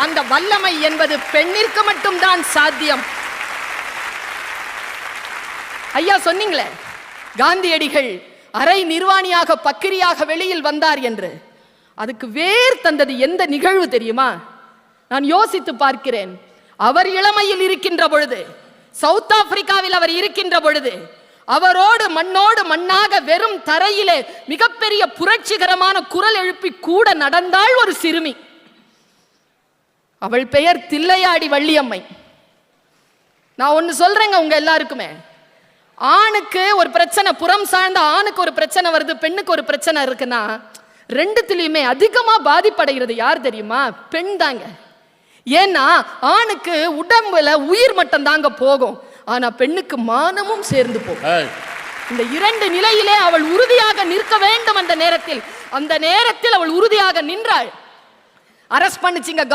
அந்த வல்லமை என்பது பெண்ணிற்கு மட்டும்தான் சாத்தியம். ஐயா சொன்னீங்களே, காந்தியடிகள் அரை நிர்வாணியாக பக்கிரியாக வெளியில் வந்தார் என்று. அதுக்கு வேர் தந்தது எந்த நிகழ்வு தெரியுமா? நான் யோசித்து பார்க்கிறேன். அவர் இளமையில் இருக்கின்ற பொழுது, சவுத் ஆப்பிரிக்காவில் அவர் இருக்கின்ற பொழுது, அவரோடு மண்ணோடு மண்ணாக வெறும் தரையிலே மிகப்பெரிய புரட்சிகரமான குரல் எழுப்பி கூட நடந்தாள் ஒரு சிறுமி. அவள் பெயர் தில்லையாடி வள்ளியம்மை. நான் ஒன்னு சொல்றேங்க உங்க எல்லாருக்குமே, ஆணுக்கு ஒரு பிரச்சனை, புறம் சார்ந்த ஆணுக்கு ஒரு பிரச்சனை வருது, பெண்ணுக்கு ஒரு பிரச்சனை இருக்குன்னா ரெண்டுத்திலையுமே அதிகமா பாதிப்படைகிறது யார் தெரியுமா? பெண் தாங்க. ஏன்னா ஆணுக்கு உடம்புல உயிர் மட்டும் தாங்க போகும், ஆனா பெண்ணுக்கு மானமும் சேர்ந்து போகும். இந்த இரண்டு நிலையிலே அவள் உறுதியாக நிற்க வேண்டும். அந்த நேரத்தில் அவள் உறுதியாக நின்றாள். அரஸ்ட் பண்ணுச்சுங்க